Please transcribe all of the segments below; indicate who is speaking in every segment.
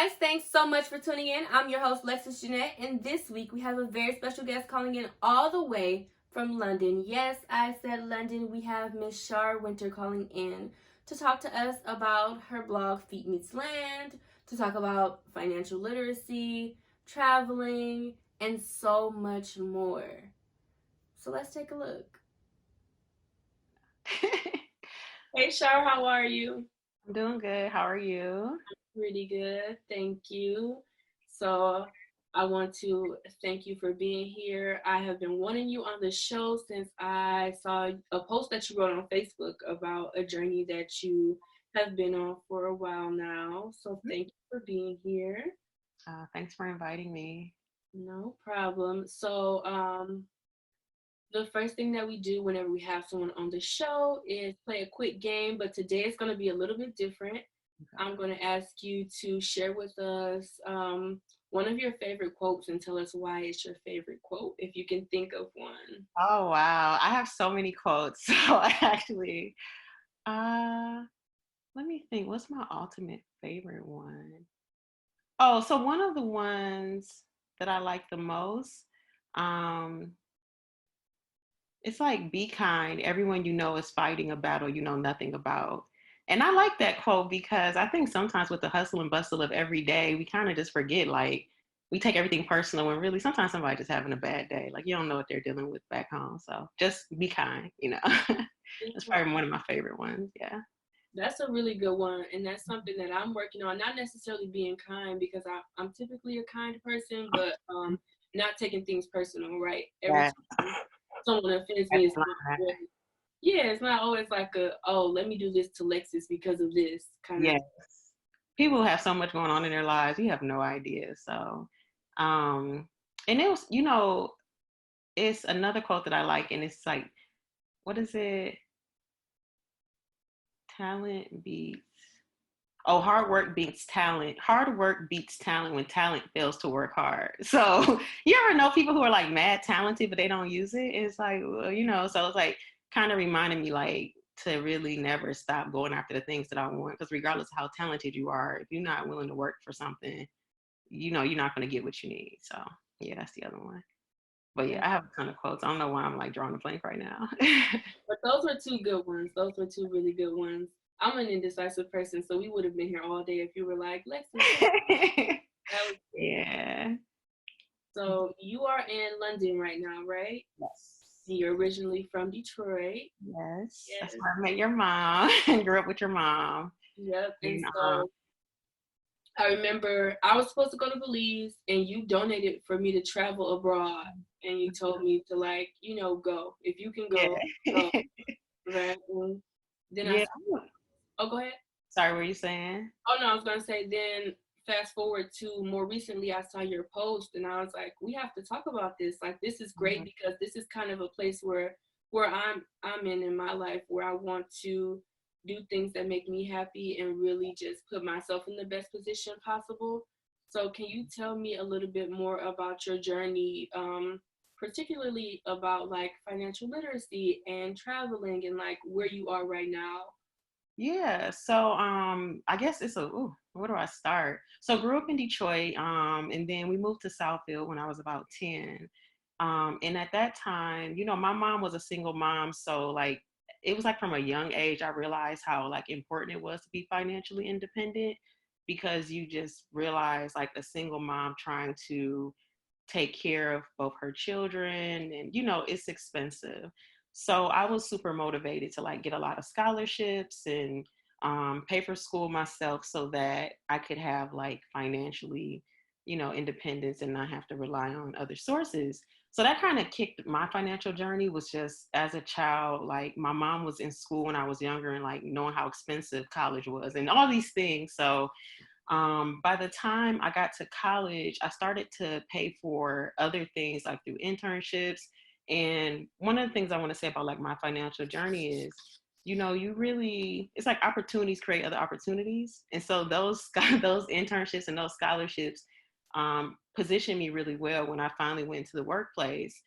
Speaker 1: guys, thanks so much for tuning in. I'm your host, Lexus Jeanette, and this week we have a very special guest calling in all the way from London. Yes, I said London. We have Miss Shar Wynter calling in to talk to us about her blog, Feet Meets Land, to talk about financial literacy, traveling, and so much more. So let's take a look. Hey, Shar, how are you?
Speaker 2: I'm doing good. How are you?
Speaker 1: Pretty good, thank you. So I want to thank you for being here. I have been wanting you on the show since I saw a post that you wrote on Facebook about a journey that you have been on for a while now. So thank you for being here.
Speaker 2: Thanks for inviting me.
Speaker 1: No problem. So the first thing that we do whenever we have someone on the show is play a quick game, but today it's going to be a little bit different.
Speaker 2: Okay.
Speaker 1: I'm going to ask you to share with us one of your favorite quotes and tell us why it's your favorite quote, if you can think of one.
Speaker 2: Oh wow, I have so many quotes. So I actually, uh, let me think. What's my ultimate favorite one? Oh, so one of the ones that I like the most, um, it's like be kind. Everyone you know is fighting a battle you know nothing about. And I like that quote because I think sometimes with the hustle and bustle of every day, we kind of just forget, like, we take everything personal when really sometimes somebody just having a bad day. Like, you don't know what they're dealing with back home. So just be kind. That's probably one of my favorite ones. Yeah.
Speaker 1: That's a really good one, and that's something that I'm working on. Not necessarily being kind because I'm typically a kind person, but not taking things personal. Right, every
Speaker 2: Yeah.
Speaker 1: time someone offends me,
Speaker 2: That's
Speaker 1: it's not
Speaker 2: not-
Speaker 1: always, yeah, it's not always like a, oh, let me do this to Lexus because of this kind of.
Speaker 2: Yes. People have so much going on in their lives. You have no idea. So, um, and it was, it's another quote that I like, and it's like, what is it? Talent beats. Oh, hard work beats talent. Hard work beats talent when talent fails to work hard. So you ever know people who are like mad talented, but they don't use it? It's like, well. So it's like kind of reminding me like to really never stop going after the things that I want. Because regardless of how talented you are, if you're not willing to work for something, you're not going to get what you need. So yeah, that's the other one. But yeah, I have a ton of quotes. I don't know why I'm like drawing a blank right now.
Speaker 1: But those were two good ones. Those were two really good ones. I'm an indecisive person, so we would have been here all day if you were like, Lexus, that was good.
Speaker 2: Yeah.
Speaker 1: So you are in London right now, right?
Speaker 2: Yes.
Speaker 1: You're originally from Detroit.
Speaker 2: Yes. That's
Speaker 1: Yes.
Speaker 2: where I met your mom and grew up with your mom.
Speaker 1: Yep. And
Speaker 2: And
Speaker 1: so I remember I was supposed to go to Belize and you donated for me to travel abroad. And you told me to, like, go. If you can go, go.
Speaker 2: yeah.
Speaker 1: Right. And then I
Speaker 2: Yeah.
Speaker 1: said, oh, go ahead.
Speaker 2: Sorry, what were you saying?
Speaker 1: Oh, no, I was going to say, then fast forward to more recently, I saw your post and I was like, we have to talk about this. Like, this is great
Speaker 2: Mhm.
Speaker 1: because this is kind of a place where I'm in my life where I want to do things that make me happy and really just put myself in the best position possible. So can you tell me a little bit more about your journey, particularly about like financial literacy and traveling and like where you are right now?
Speaker 2: Yeah. So I guess where do I start? So grew up in Detroit, and then we moved to Southfield when I was about 10. And at that time, my mom was a single mom, so like it was like from a young age I realized how like important it was to be financially independent because you just realize like a single mom trying to take care of both her children and it's expensive. So I was super motivated to like get a lot of scholarships and pay for school myself so that I could have like financially independence and not have to rely on other sources. So that kind of kicked my financial journey. Was just as a child, like my mom was in school when I was younger and like knowing how expensive college was and all these things. So by the time I got to college, I started to pay for other things like through internships. And one of the things I want to say about like my financial journey is, you really, it's like opportunities create other opportunities. And so those those internships and those scholarships positioned me really well when I finally went to the workplace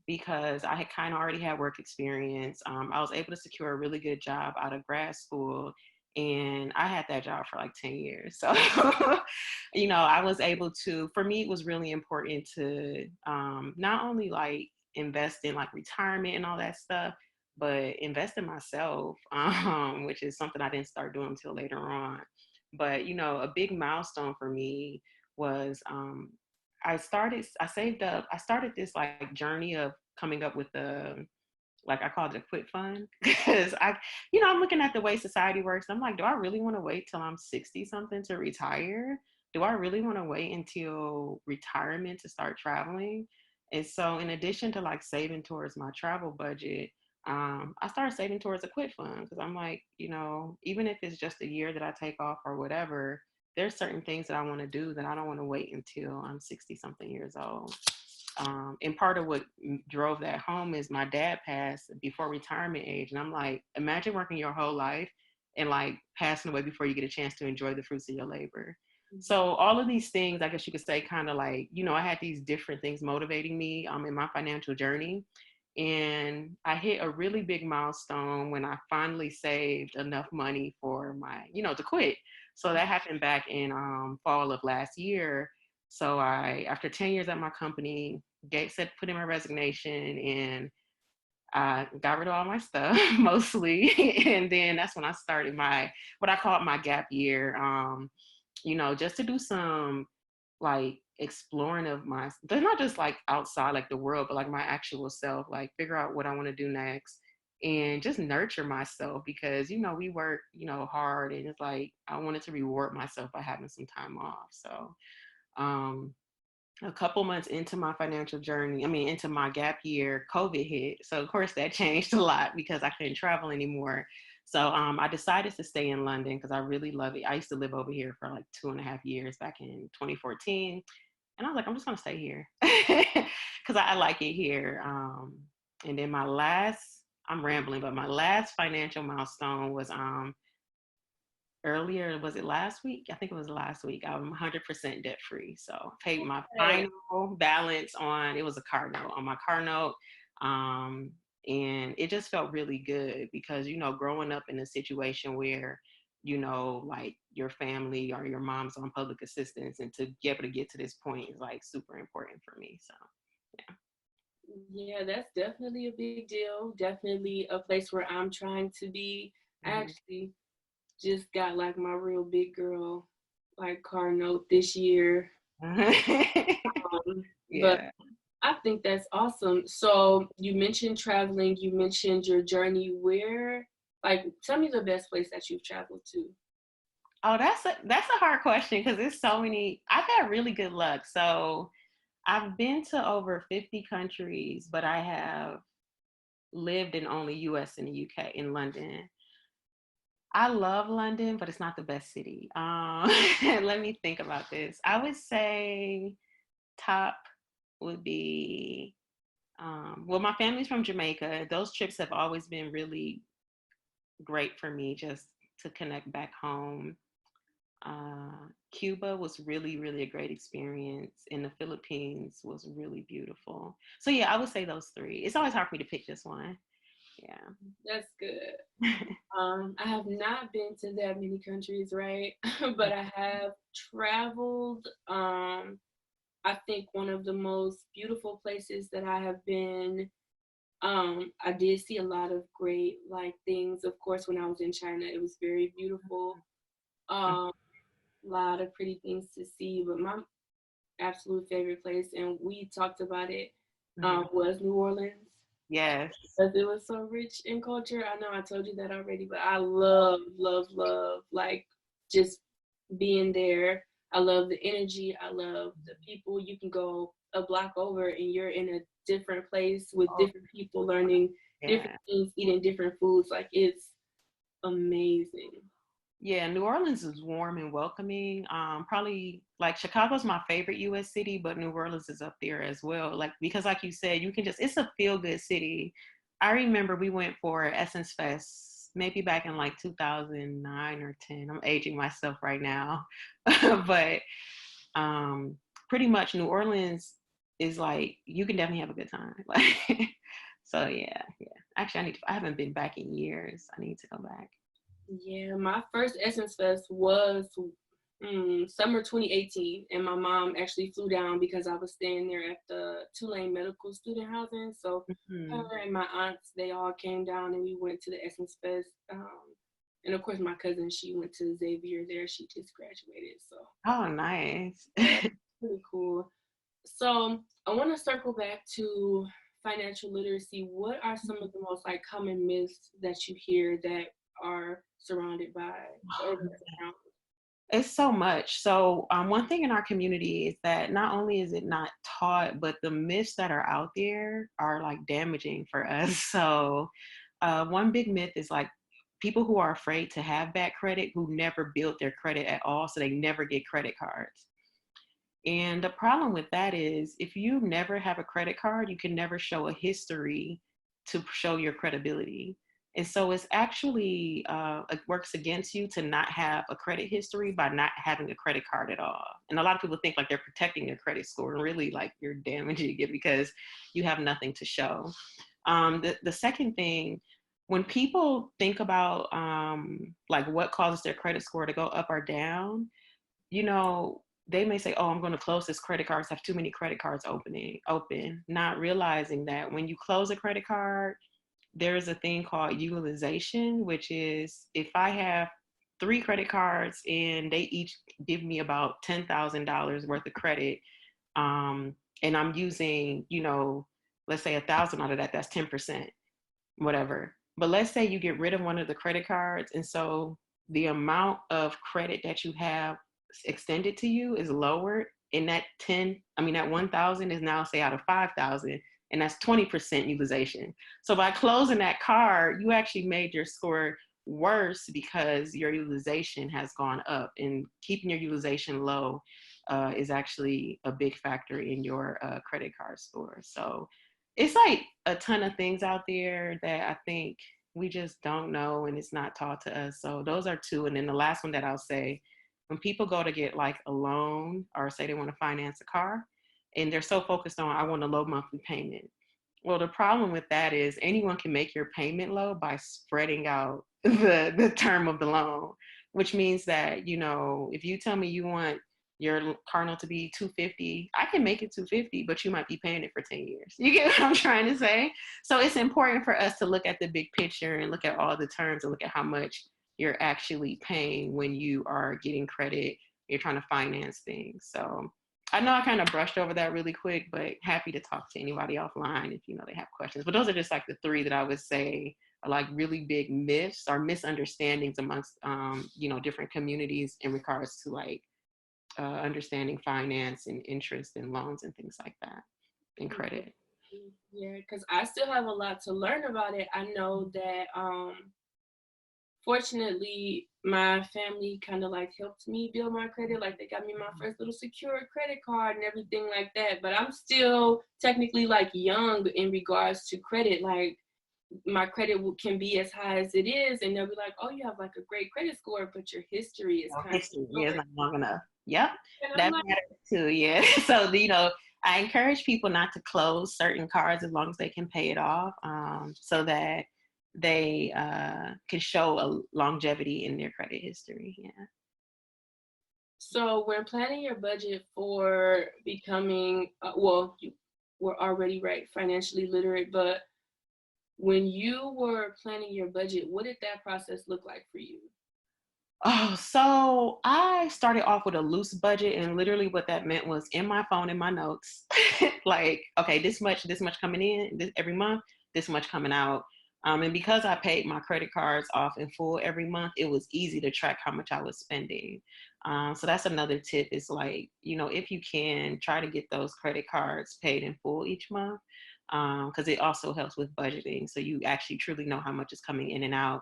Speaker 2: because I had kind of already had work experience. I was able to secure a really good job out of grad school And I had that job for like 10 years. So, I was able to, for me, it was really important to not only like invest in like retirement and all that stuff, but invest in myself, which is something I didn't start doing until later on. But, a big milestone for me was I saved up, I started this like journey of coming up with the, like I called it a quit fund because I'm looking at the way society works. I'm like, do I really want to wait till I'm 60 something to retire? Do I really want to wait until retirement to start traveling? And so, in addition to like saving towards my travel budget, I started saving towards a quit fund because I'm like, even if it's just a year that I take off or whatever, there's certain things that I want to do that I don't want to wait until I'm 60 something years old. And part of what drove that home is my dad passed before retirement age. And I'm like, imagine working your whole life and like passing away before you get a chance to enjoy the fruits of your labor. Mm-hmm. So all of these things, I guess you could say, kind of like, I had these different things motivating me in my financial journey. And I hit a really big milestone when I finally saved enough money for my, to quit. So that happened back in fall of last year. So after 10 years at my company, put in my resignation, and I got rid of all my stuff mostly. And then that's when I started what I call my gap year, just to do some like exploring of they're not just like outside like the world, but like my actual self, like figure out what I want to do next and just nurture myself because, we work, hard, and it's like, I wanted to reward myself by having some time off. So, a couple months into my financial journey, into my gap year, COVID hit. So of course that changed a lot because I couldn't travel anymore. So I decided to stay in London because I really love it. I used to live over here for like 2.5 years back in 2014. And I was like, I'm just going to stay here because I like it here. And then I'm rambling, but my last financial milestone was earlier, was it last week? I think it was last week. I'm 100% debt free. So I paid my final balance it was a car note, on my car note. And it just felt really good because, growing up in a situation where, like your family or your mom's on public assistance, and to be able to get to this point is like super important for me. So, yeah.
Speaker 1: Yeah, that's definitely a big deal. Definitely a place where I'm trying to be. Mm-hmm. I actually just got like my real big girl like car note this year.
Speaker 2: Yeah.
Speaker 1: But I think that's awesome. So you mentioned traveling, you mentioned your journey. Tell me the best place that you've traveled to.
Speaker 2: Oh, that's a hard question because there's so many. I've had really good luck. So I've been to over 50 countries, but I have lived in only US and the UK, in London. I love London, but it's not the best city. Let me think about this. I would say top would be, my family's from Jamaica. Those trips have always been really great for me just to connect back home. Cuba was really, really a great experience, and the Philippines was really beautiful. So yeah, I would say those three. It's always hard for me to pick just one. Yeah,
Speaker 1: that's good. I have not been to that many countries, right? But I have traveled. I think one of the most beautiful places that I have been. I did see a lot of great things. Of course, when I was in China, it was very beautiful. A lot of pretty things to see, but my absolute favorite place, and we talked about it, was New Orleans.
Speaker 2: Yes.
Speaker 1: Because it was so rich in culture. I know I told you that already, but I love just being there. I love the energy. I love the people. You can go a block over and you're in a different place with different people, learning different things, eating different foods. Like, it's amazing.
Speaker 2: Yeah, New Orleans is warm and welcoming. Probably like Chicago's my favorite US city, but New Orleans is up there as well. Like, because like you said, it's a feel good city. I remember we went for Essence Fest maybe back in like 2009 or 10. I'm aging myself right now. But pretty much New Orleans is like, you can definitely have a good time. Like, so yeah. Actually, I haven't been back in years. I need to go back.
Speaker 1: Yeah, my first Essence Fest was summer 2018, and my mom actually flew down because I was staying there at the Tulane Medical Student Housing. So
Speaker 2: Hmm.
Speaker 1: her and my aunts, they all came down, and we went to the Essence Fest. And of course, my cousin, she went to Xavier there. She just graduated, so
Speaker 2: Oh, nice.
Speaker 1: yeah, pretty cool. So I want to circle back to financial literacy. What are some of the most like common myths that you hear that are surrounded by or that's around?
Speaker 2: It's so much. So, one thing in our community is that not only is it not taught, but the myths that are out there are like damaging for us. So, one big myth is like people who are afraid to have bad credit who never build their credit at all. So, they never get credit cards. And the problem with that is if you never have a credit card, you can never show a history to show your credibility. And so it's actually, it works against you to not have a credit history by not having a credit card at all. And a lot of people think like they're protecting their credit score, and really like you're damaging it because you have nothing to show. The second thing, when people think about like what causes their credit score to go up or down, you know, they may say, "Oh, I'm going to close this credit card. I have too many credit cards open," not realizing that when you close a credit card, there is a thing called utilization, which is if I have three credit cards and they each give me about $10,000 worth of credit, and I'm using, let's say 1,000 out of that, that's 10%, whatever. But let's say you get rid of one of the credit cards, and so the amount of credit that you have extended to you is lowered, and that 1,000 is now say out of 5,000, and that's 20% utilization. So by closing that card, you actually made your score worse because your utilization has gone up, and keeping your utilization low is actually a big factor in your credit card score. So it's like a ton of things out there that I think we just don't know and it's not taught to us. So those are two. And then the last one that I'll say, when people go to get like a loan or say they want to finance a car and they're so focused on, I want a low monthly payment. Well, the problem with that is anyone can make your payment low by spreading out the term of the loan, which means that, if you tell me you want your car note to be 250, I can make it 250, but you might be paying it for 10 years. You get what I'm trying to say? So it's important for us to look at the big picture and look at all the terms and look at how much you're actually paying when you are getting credit, you're trying to finance things. So I know I kind of brushed over that really quick, but happy to talk to anybody offline if they have questions. But those are just like the three that I would say are like really big myths or misunderstandings amongst different communities in regards to like understanding finance and interest and loans and things like that and credit.
Speaker 1: Yeah, because I still have a lot to learn about it. I know that fortunately my family kind of like helped me build my credit. Like they got me my first little secured credit card and everything like that. But I'm still technically like young in regards to credit. Like my credit can be as high as it is, and they'll be like, "Oh, you have like a great credit score, but your history is kind of
Speaker 2: History is
Speaker 1: short."
Speaker 2: not long enough. Yep,
Speaker 1: And I'm
Speaker 2: that
Speaker 1: like,
Speaker 2: matters too. Yeah. So I encourage people not to close certain cards as long as they can pay it off, so that they can show a longevity in their credit history. Yeah.
Speaker 1: so when planning your budget for becoming, well, you were already right financially literate, but when you were planning your budget, what did that process look like for you?
Speaker 2: Oh, so I started off with a loose budget, and literally what that meant was in my phone, in my notes, like, okay, this much coming in every month, this much coming out. And because I paid my credit cards off in full every month, it was easy to track how much I was spending. So that's another tip is like, if you can try to get those credit cards paid in full each month, because it also helps with budgeting. So you actually truly know how much is coming in and out.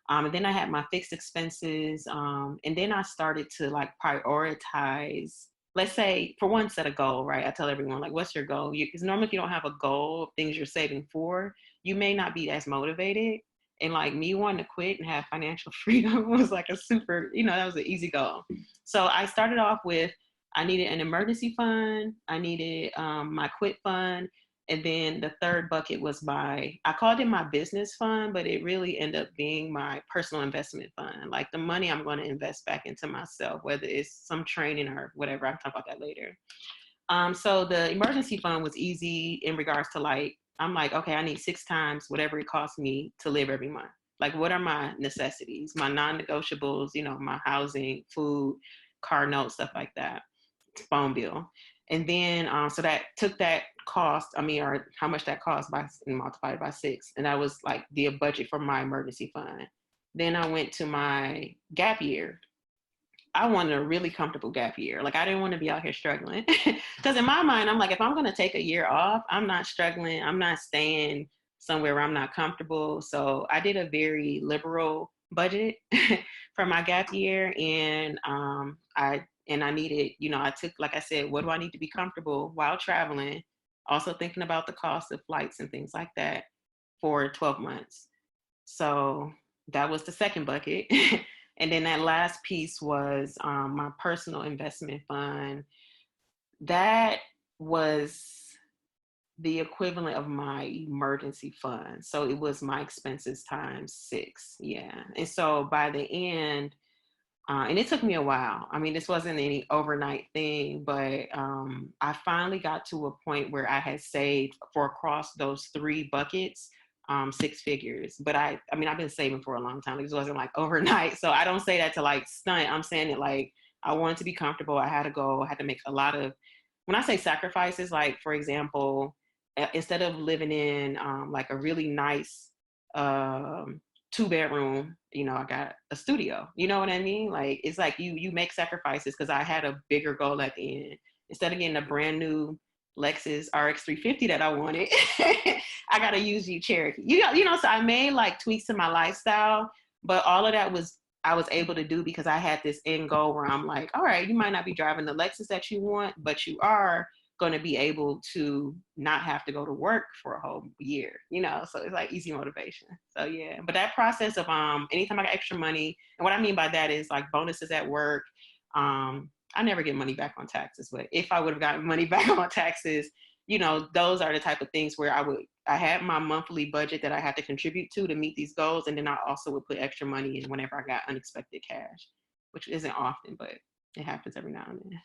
Speaker 2: And then I had my fixed expenses. And then I started to like prioritize, let's say for one, set a goal, right? I tell everyone like, what's your goal? Because normally if you don't have a goal of things you're saving for, you may not be as motivated. And like me wanting to quit and have financial freedom was like a super, that was an easy goal. So I started off with, I needed an emergency fund. I needed my quit fund. And then the third bucket was I called it my business fund, but it really ended up being my personal investment fund. Like the money I'm going to invest back into myself, whether it's some training or whatever. I'll talk about that later. So the emergency fund was easy in regards to like, I'm like, okay, I need 6 times whatever it costs me to live every month. Like, what are my necessities, my non-negotiables, my housing, food, car notes, stuff like that, phone bill. And then, so that took that cost, or how much that cost and multiplied by 6. And that was like the budget for my emergency fund. Then I went to my gap year. I wanted a really comfortable gap year. Like I didn't want to be out here struggling. Because in my mind, I'm like, if I'm going to take a year off, I'm not struggling. I'm not staying somewhere where I'm not comfortable. So I did a very liberal budget for my gap year. And I needed, I took, like I said, what do I need to be comfortable while traveling? Also thinking about the cost of flights and things like that for 12 months. So that was the second bucket. And then that last piece was my personal investment fund. That was the equivalent of my emergency fund. So it was my expenses times 6. Yeah. And so by the end, and it took me a while. I mean, this wasn't any overnight thing, but I finally got to a point where I had saved for across those 3 buckets, 6 figures. But I've been saving for a long time. It wasn't like overnight. So I don't say that to like stunt. I'm saying it like I wanted to be comfortable. I had to go. I had to make a lot of, when I say sacrifices, like for example, instead of living in like a really nice 2-bedroom, I got a studio. You know what I mean? Like it's like you make sacrifices, because I had a bigger goal at the end. Instead of getting a brand new Lexus RX 350 that I wanted, I got a used Jeep Cherokee. So I made like tweaks to my lifestyle, but all of that I was able to do because I had this end goal where I'm like, all right, you might not be driving the Lexus that you want, but you are going to be able to not have to go to work for a whole year, so it's like easy motivation. So yeah, but that process of anytime I got extra money, and what I mean by that is like bonuses at work. I never get money back on taxes, but if I would have gotten money back on taxes, those are the type of things where I had my monthly budget that I had to contribute to meet these goals, and then I also would put extra money in whenever I got unexpected cash, which isn't often, but it happens every now and then.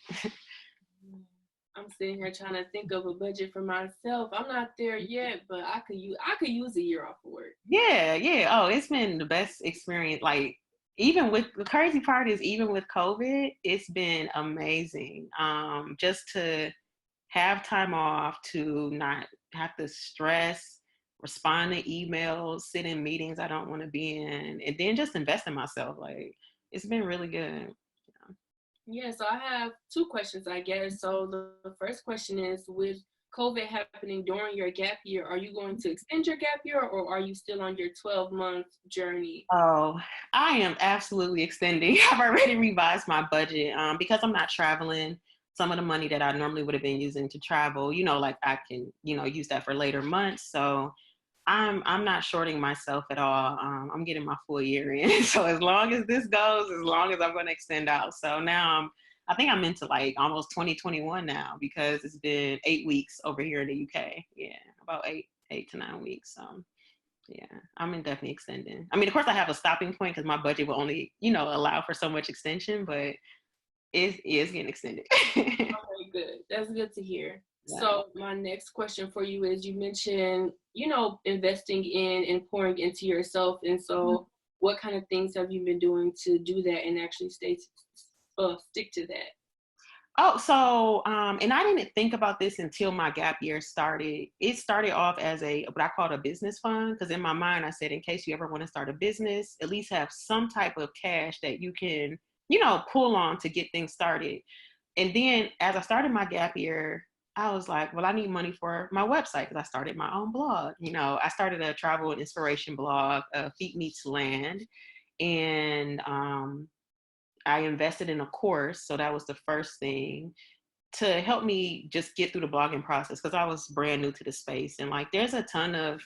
Speaker 1: I'm sitting here trying to think of a budget for myself. I'm not there yet, but I could use a year off of work.
Speaker 2: Yeah, yeah. Oh, it's been the best experience. Like even with the crazy part is even with COVID, it's been amazing. Just to have time off, to not have to stress, respond to emails, sit in meetings I don't want to be in, and then just invest in myself. Like it's been really good.
Speaker 1: Yeah, so I have 2 questions, I guess. So the first question is, with COVID happening during your gap year, are you going to extend your gap year, or are you still on your 12-month journey?
Speaker 2: Oh, I am absolutely extending. I've already revised my budget because I'm not traveling. Some of the money that I normally would have been using to travel, like I can, use that for later months. So I'm not shorting myself at all. I'm getting my full year in. So as long as this goes, as long as I'm going to extend out. So now I think I'm into like almost 2021 now, because it's been 8 weeks over here in the UK. Yeah, about 8 to 9 weeks. Yeah, I'm definitely extending. I mean, of course I have a stopping point because my budget will only, allow for so much extension, but it is getting extended.
Speaker 1: Okay, good. That's good to hear.
Speaker 2: Yeah.
Speaker 1: So my next question for you is, you mentioned, investing in and pouring into yourself. And so what kind of things have you been doing to do that and actually stick to that?
Speaker 2: Oh, so, and I didn't think about this until my gap year started. It started off as what I called a business fund, because in my mind, I said, in case you ever want to start a business, at least have some type of cash that you can, pull on to get things started. And then as I started my gap year, I was like, well, I need money for my website, because I started my own blog. I started a travel and inspiration blog, Feet Meets Land. And I invested in a course. So that was the first thing to help me just get through the blogging process, because I was brand new to the space. And like, there's a ton of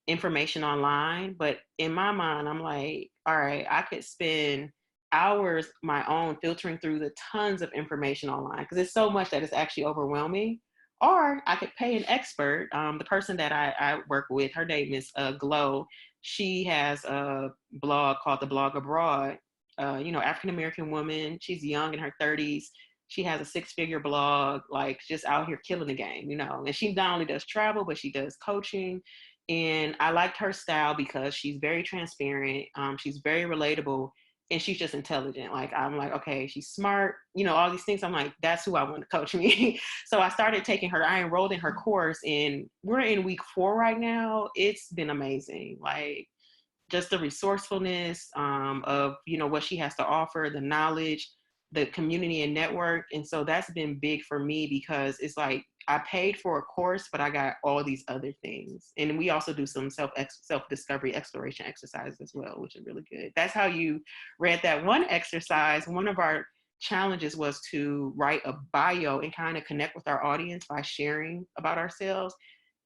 Speaker 2: information online, but in my mind, I'm like, all right, I could spend hours my own filtering through the tons of information online, because it's so much that it's actually overwhelming. Or I could pay an expert. The person that I work with, her name is Glow. She has a blog called The Blog Abroad. African American woman. She's young in her 30s. She has a 6-figure blog, like just out here killing the game, And she not only does travel, but she does coaching. And I liked her style because she's very transparent. She's very relatable, and she's just intelligent. Like I'm like, okay, she's smart. All these things. I'm like, that's who I want to coach me. So I started taking her. I enrolled in her course, and we're in week 4 right now. It's been amazing. Like just the resourcefulness of what she has to offer, the knowledge, the community and network. And so that's been big for me because it's like I paid for a course, but I got all these other things. And we also do some self-discovery exploration exercises as well, which is really good. That's how you read that one exercise. One of our challenges was to write a bio and kind of connect with our audience by sharing about ourselves.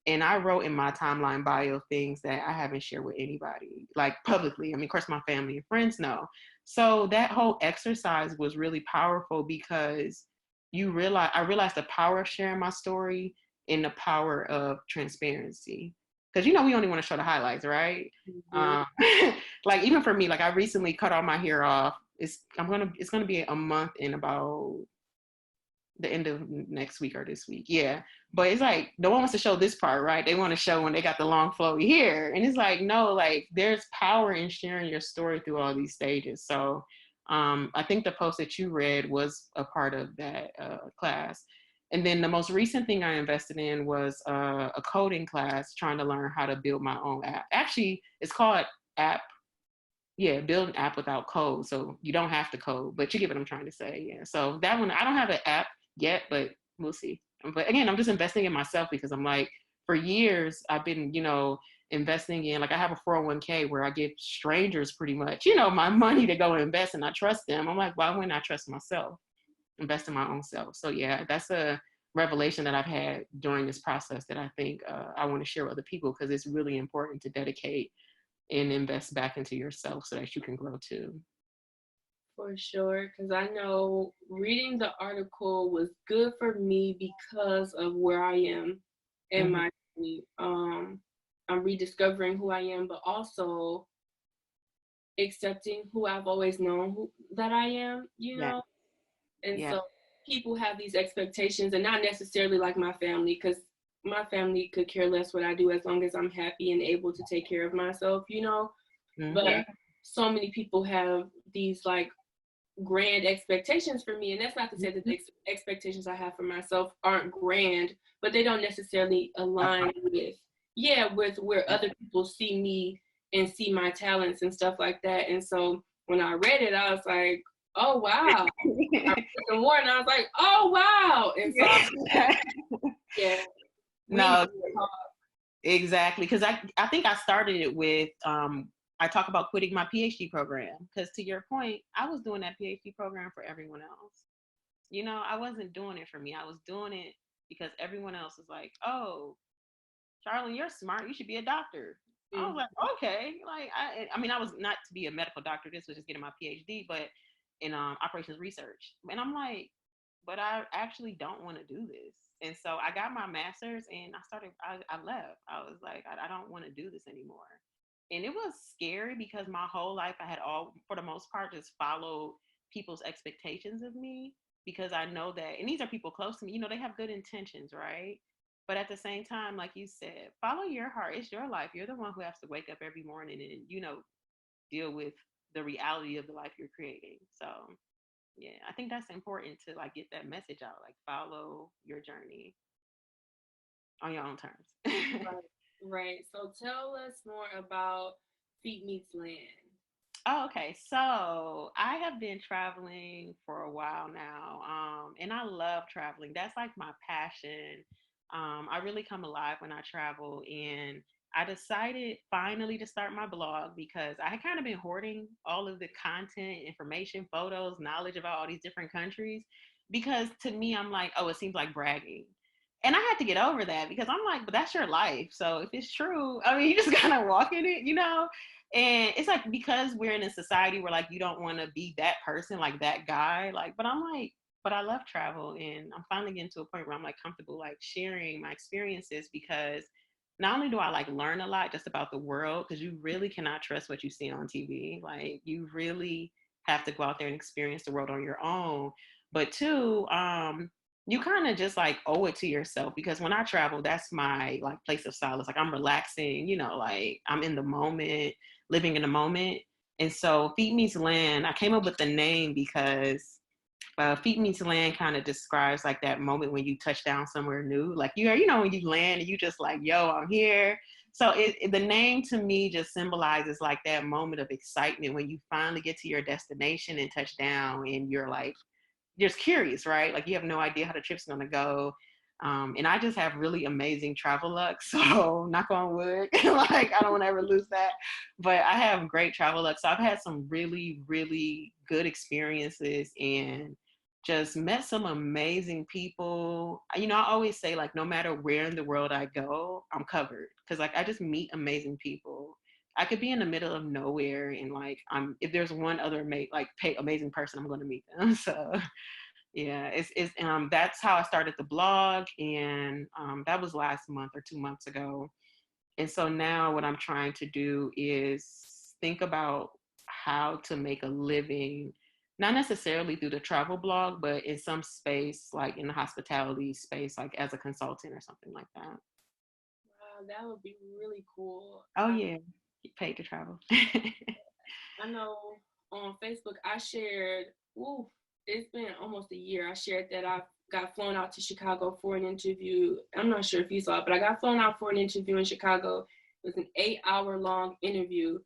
Speaker 2: And I wrote in my timeline bio things that I haven't shared with anybody, like publicly. I mean, of course, my family and friends know. So that whole exercise was really powerful because I realized the power of sharing my story and the power of transparency. Because we only want to show the highlights, right? Like even for me, like I recently cut all my hair off. It's gonna be a month in about the end of next week or this week. Yeah. But it's like, no one wants to show this part, right? They want to show when they got the long flowy hair. And it's like, no, like there's power in sharing your story through all these stages. So I think the post that you read was a part of that class. And then the most recent thing I invested in was a coding class, trying to learn how to build my own app. Actually, it's called app. Yeah, build an app without code. So you don't have to code, but you get what I'm trying to say. Yeah. So that one, I don't have an app yet, but we'll see. But again, I'm just investing in myself because I'm like, for years, I've been, investing in, like I have a 401k where I give strangers pretty much, my money to go invest, and I trust them. I'm like, why wouldn't I trust myself? Invest in my own self. So yeah, that's a revelation that I've had during this process that I think I want to share with other people, because it's really important to dedicate and invest back into yourself so that you can grow too.
Speaker 1: For sure, because I know reading the article was good for me because of where I am in my journey. I'm rediscovering who I am, but also accepting who I've always known that I am,
Speaker 2: Yeah.
Speaker 1: And
Speaker 2: Yeah.
Speaker 1: so people have these expectations, and not necessarily like my family, because my family could care less what I do as long as I'm happy and able to take care of myself. But so many people have these like grand expectations for me, and that's not to say that the expectations I have for myself aren't grand, but they don't necessarily align with where other people see me and see my talents and stuff like that. And so when I read it, I was like, oh wow. I read some more and I was like, oh wow. And so yeah.
Speaker 2: No, exactly. Because I think I started it with I talk about quitting my PhD program, because to your point, I was doing that PhD program for everyone else. I wasn't doing it for me. I was doing it because everyone else was like, oh, Charlene, you're smart. You should be a doctor. I was like, okay. Like, I mean, I was not to be a medical doctor. This was just getting my PhD, but in operations research. And I'm like, but I actually don't want to do this. And so I got my master's, and I left. I was like, I don't want to do this anymore. And it was scary because my whole life I had for the most part, just followed people's expectations of me, because I know that, and these are people close to me, they have good intentions, right? But at the same time, like you said, follow your heart. It's your life. You're the one who has to wake up every morning and, deal with the reality of the life you're creating. So yeah, I think that's important to like get that message out, like follow your journey on your own terms.
Speaker 1: Right. So tell us more about Feet Meets Land.
Speaker 2: Oh, okay. So I have been traveling for a while now, and I love traveling. That's like my passion. I really come alive when I travel, and I decided finally to start my blog because I had kind of been hoarding all of the content, information, photos, knowledge about all these different countries. Because to me, I'm like, oh, it seems like bragging. And I had to get over that, because I'm like, but that's your life. So if it's true, I mean, you just gotta walk in it. And it's like, because we're in a society where like you don't want to be that person, like that guy, like, but I'm like, but I love travel, and I'm finally getting to a point where I'm like comfortable like sharing my experiences, because not only do I like learn a lot just about the world, because you really cannot trust what you see on TV. Like you really have to go out there and experience the world on your own. But two, you kind of just like owe it to yourself, because when I travel, that's my like place of solace. Like I'm relaxing, like I'm in the moment, living in the moment. And so Feet Meets Land, I came up with the name because Feet Meets Land kind of describes like that moment when you touch down somewhere new. Like when you land and you just like, yo, I'm here. So the name to me just symbolizes like that moment of excitement when you finally get to your destination and touch down, and you're like, just curious, right? Like you have no idea how the trip's gonna go. And I just have really amazing travel luck. So knock on wood, like I don't want to ever lose that. But I have great travel luck. So I've had some really, really good experiences and just met some amazing people. I always say like no matter where in the world I go, I'm covered. Cause like I just meet amazing people. I could be in the middle of nowhere and like if there's one other amazing person, I'm going to meet them. So yeah, it's that's how I started the blog, and that was last month or 2 months ago. And so now what I'm trying to do is think about how to make a living, not necessarily through the travel blog, but in some space like in the hospitality space, like as a consultant or something like that.
Speaker 1: Wow, that would be really cool.
Speaker 2: Oh yeah, get paid to travel.
Speaker 1: I know on Facebook I shared, ooh, it's been almost a year. I shared that I got flown out to Chicago for an interview. I'm not sure if you saw it, but I got flown out for an interview in Chicago. It was an 8-hour long interview.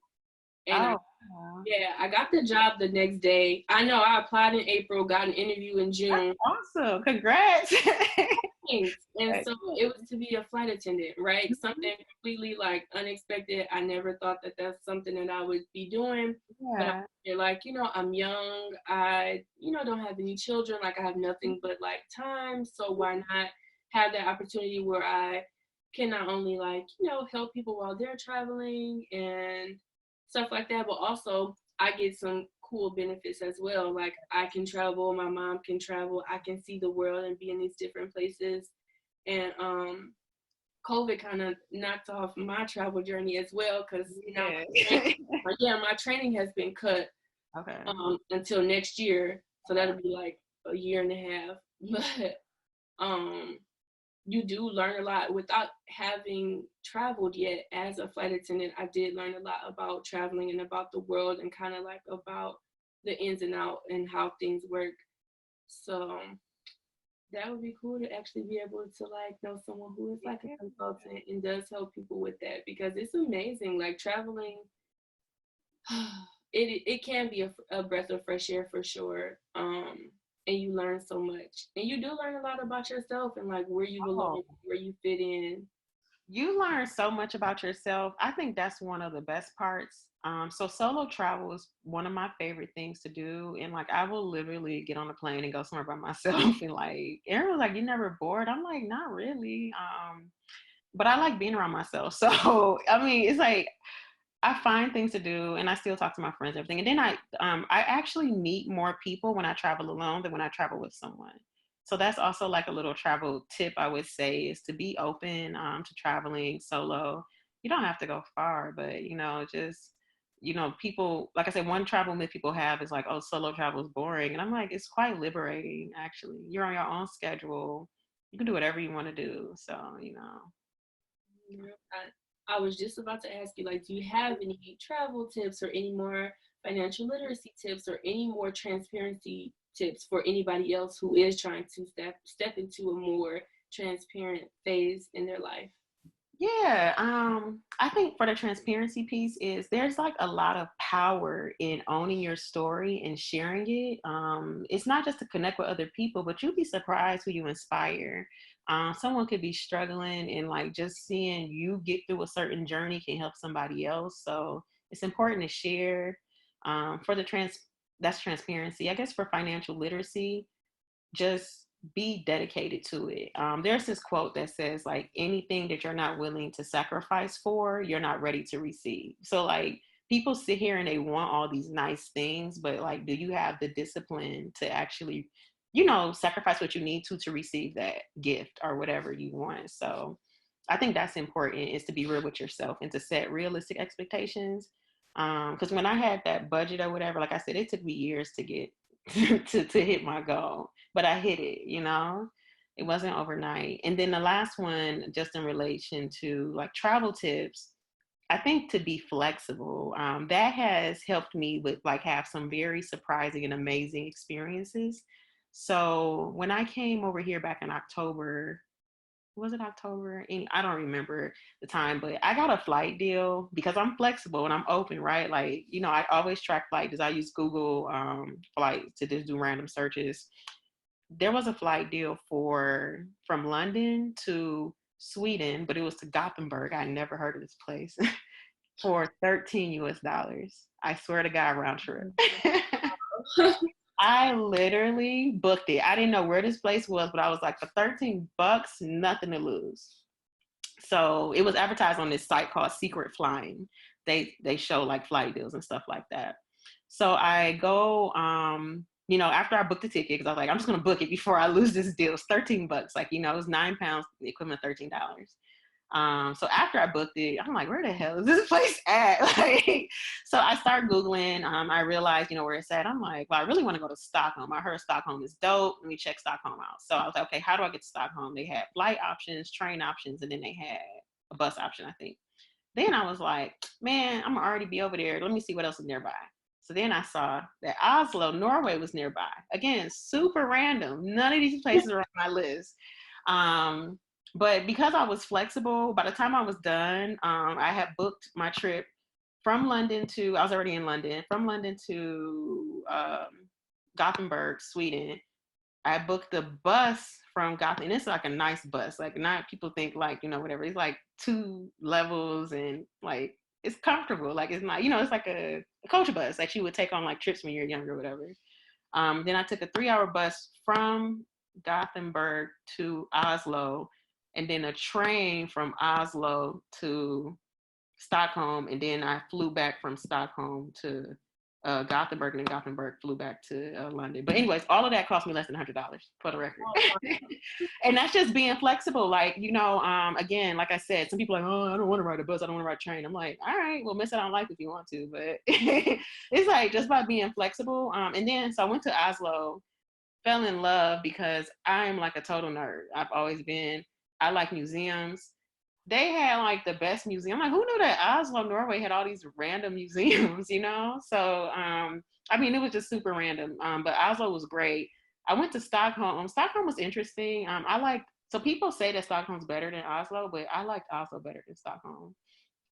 Speaker 1: And
Speaker 2: Oh,
Speaker 1: yeah, I got the job the next day. I know I applied in April, got an interview in June.
Speaker 2: awesome. Congrats.
Speaker 1: Thanks. And so it was to be a flight attendant, right? Something completely like unexpected. I never thought that that's something that I would be doing. But
Speaker 2: Yeah.
Speaker 1: I'm like, I'm young. I, don't have any children. Like I have nothing but like time. So why not have that opportunity where I can not only like, help people while they're traveling and stuff like that, but also I get some cool benefits as well. Like I can travel, my mom can travel, I can see the world and be in these different places. And COVID kind of knocked off my travel journey as well, because my training has been cut
Speaker 2: Okay.
Speaker 1: until next year, so that'll be like a year and a half. But you do learn a lot without having traveled yet. As a flight attendant, I did learn a lot about traveling and about the world and kind of like about the ins and out and how things work. So that would be cool to actually be able to like know someone who is like a consultant and does help people with that, because it's amazing. Like traveling, it can be a breath of fresh air for sure. And you learn so much, and you do learn a lot about yourself and like where you belong,
Speaker 2: Oh,
Speaker 1: where you fit in.
Speaker 2: you learn so much about yourself. I think that's one of the best parts. So solo travel is one of my favorite things to do. And like I will literally get on a plane and go somewhere by myself. And like Aaron was like, "You never bored?" I'm like, "Not really." But I like being around myself. So I mean, it's like I find things to do, and I still talk to my friends and everything. And then I actually meet more people when I travel alone than when I travel with someone. So that's also like a little travel tip I would say, is to be open to traveling solo. You don't have to go far, but just people, like I said, one travel myth people have is like, oh, solo travel is boring, and I'm like, it's quite liberating. Actually, you're on your own schedule. You can do whatever you want to do. So
Speaker 1: I was just about to ask you, like, do you have any travel tips or any more financial literacy tips or any more transparency tips for anybody else who is trying to step into a more transparent phase in their life?
Speaker 2: Yeah, I think for the transparency piece is there's like a lot of power in owning your story and sharing it. It's not just to connect with other people, but you'd be surprised who you inspire. Someone could be struggling, and like just seeing you get through a certain journey can help somebody else. So it's important to share. For the that's transparency. I guess for financial literacy, just be dedicated to it. There's this quote that says like, anything that you're not willing to sacrifice for, you're not ready to receive. So like people sit here and they want all these nice things, but like, do you have the discipline to actually sacrifice what you need to receive that gift or whatever you want. So I think that's important, is to be real with yourself and to set realistic expectations. Because when I had that budget or whatever, like I said, it took me years to get to hit my goal, but I hit it. It wasn't overnight. And then the last one, just in relation to like travel tips, I think to be flexible, that has helped me with like have some very surprising and amazing experiences. So when I came over here back in October, was it October? I don't remember the time, but I got a flight deal because I'm flexible and I'm open, right? Like, I always track flight because I use Google flights to just do random searches. There was a flight deal from London to Sweden, but it was to Gothenburg. I never heard of this place for $13 US. I swear to God, round trip. I literally booked it. I didn't know where this place was, but I was like, for $13, nothing to lose. So it was advertised on this site called Secret Flying. They show like flight deals and stuff like that. So I go, after I booked the ticket, because I was like, I'm just gonna book it before I lose this deal. It's $13. Like, it was £9, the equivalent of $13. So after I booked it, I'm like, where the hell is this place at? Like, so I start Googling. I realized, where it's at. I'm like, well, I really want to go to Stockholm. I heard Stockholm is dope. Let me check Stockholm out. So I was like, okay, how do I get to Stockholm? They had flight options, train options, and then they had a bus option, I think. Then I was like, man, I'm gonna already be over there. Let me see what else is nearby. So then I saw that Oslo, Norway was nearby. Again, super random. None of these places are on my list. But because I was flexible, by the time I was done, I had booked my trip from London to, I was already in London, from London to Gothenburg, Sweden. I booked the bus from Gotham, and it's like a nice bus. Like, not people think like, whatever. It's like 2 levels and like, it's comfortable. Like, it's not, it's like a coach bus that you would take on like trips when you're younger or whatever. Then I took a 3-hour bus from Gothenburg to Oslo, and then a train from Oslo to Stockholm, and then I flew back from Stockholm to Gothenburg, and then Gothenburg flew back to London. But anyways, all of that cost me less than $100 for the record. And that's just being flexible. Like, again, like I said, some people are like, oh, I don't want to ride a bus, I don't want to ride a train. I'm like, all right, well, miss it on life if you want to. But it's like just by being flexible. And then so I went to Oslo, fell in love because I am like a total nerd. I've always been. I like museums. They had like the best museum. I'm like, who knew that Oslo, Norway had all these random museums, So, it was just super random. But Oslo was great. I went to Stockholm. Stockholm was interesting. So people say that Stockholm's better than Oslo, but I liked Oslo better than Stockholm.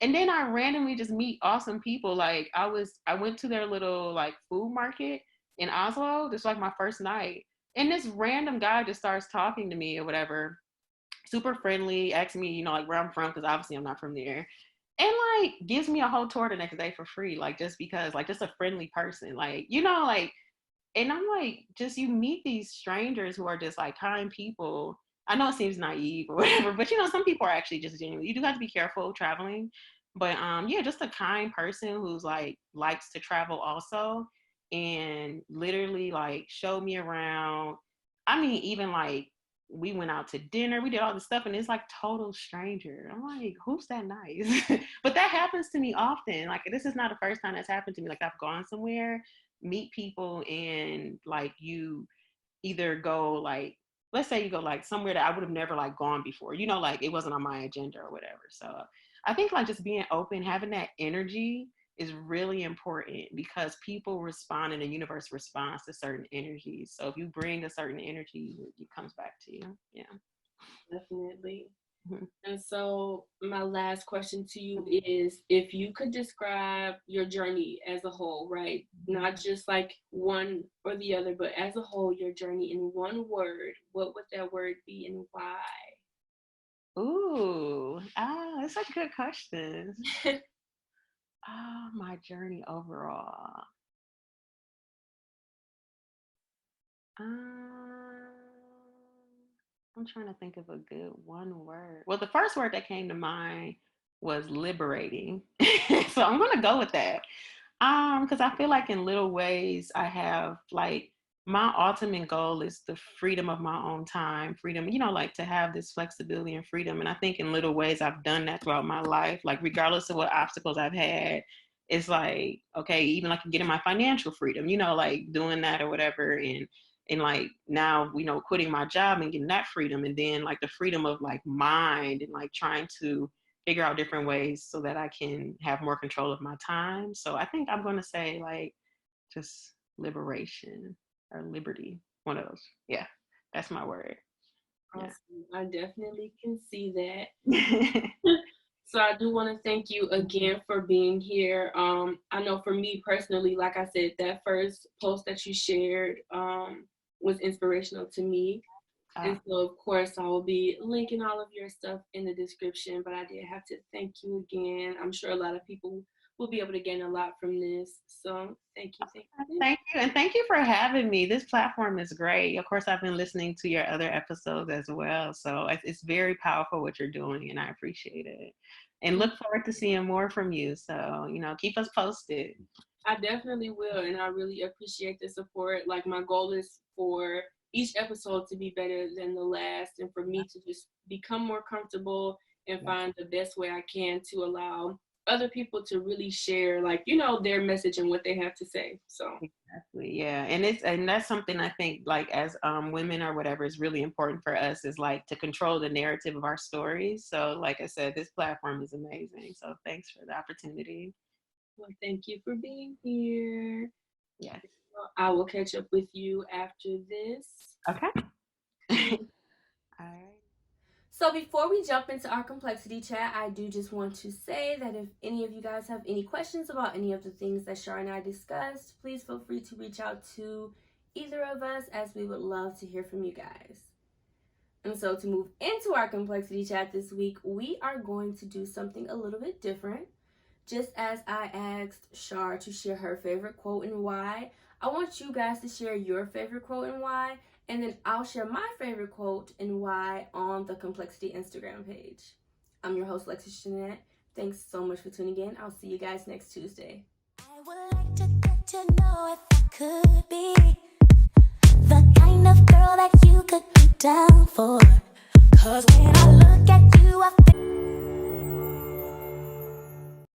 Speaker 2: And then I randomly just meet awesome people. Like, I went to their little like food market in Oslo. This was like my first night. And this random guy just starts talking to me or whatever, super friendly, asking me, like where I'm from, because obviously I'm not from there. And like gives me a whole tour the next day for free, like just because, like just a friendly person. Like, like, and I'm like, just you meet these strangers who are just like kind people. I know it seems naive or whatever, but some people are actually just genuine. You do have to be careful traveling. But yeah, just a kind person who's like likes to travel also, and literally like showed me around. Even like we went out to dinner, we did all this stuff, and it's like total stranger. I'm like, who's that nice? But that happens to me often. Like, this is not the first time that's happened to me. Like, I've gone somewhere, meet people, and like you either go like, let's say you go like somewhere that I would have never like gone before, like it wasn't on my agenda or whatever. So I think like just being open, having that energy is really important, because people respond and the universe responds to certain energies. So if you bring a certain energy, it comes back to you. Yeah.
Speaker 1: Definitely.
Speaker 2: Mm-hmm.
Speaker 1: And so my last question to you is, if you could describe your journey as a whole, right? Not just like one or the other, but as a whole, your journey in one word, what would that word be and why?
Speaker 2: Ooh, that's such a good question. My journey overall. I'm trying to think of a good one word. Well, the first word that came to mind was liberating. So I'm gonna go with that. Because I feel like in little ways I have like My ultimate goal is the freedom of my own time, freedom, like to have this flexibility and freedom. And I think in little ways I've done that throughout my life, like regardless of what obstacles I've had. It's like, okay, even like getting my financial freedom, like doing that or whatever. And like now, quitting my job and getting that freedom. And then like the freedom of like mind and like trying to figure out different ways so that I can have more control of my time. So I think I'm going to say like just liberation or liberty, one of those. Yeah, that's my word.
Speaker 1: Awesome. I definitely can see that.
Speaker 2: Yeah.
Speaker 1: So I do want to thank you again for being here. I know for me personally, like I said, that first post that you shared was inspirational to me. And so, of course, I will be linking all of your stuff in the description, but I did have to thank you again. I'm sure a lot of people will be able to gain a lot from this. So thank you.
Speaker 2: Thank you. And thank you for having me. This platform is great. Of course, I've been listening to your other episodes as well. So it's very powerful what you're doing, and I appreciate it. And look forward to seeing more from you. So, keep us posted.
Speaker 1: I definitely will, and I really appreciate the support. Like, my goal is for each episode to be better than the last, and for me to just become more comfortable and find the best way I can to allow other people to really share, like, their message and what they have to say. So
Speaker 2: exactly, yeah, and that's something I think, like, as women or whatever, is really important for us, is like to control the narrative of our stories. So, like I said, this platform is amazing. So, thanks for the opportunity.
Speaker 1: Well, thank you for being here.
Speaker 2: Yes.
Speaker 1: I will catch up with you after this.
Speaker 2: Okay. All right.
Speaker 1: So before we jump into our complexity chat, I do just want to say that if any of you guys have any questions about any of the things that Shar and I discussed, please feel free to reach out to either of us, as we would love to hear from you guys. And so to move into our complexity chat this week, we are going to do something a little bit different. Just as I asked Shar to share her favorite quote and why, I want you guys to share your favorite quote and why, and then I'll share my favorite quote and why on the Complexity Instagram page. I'm your host, Lexus Jeanette. Thanks so much for tuning in. I'll see you guys next Tuesday.
Speaker 3: I would like to get to know if I could be the kind of girl that you could be down for. 'Cause when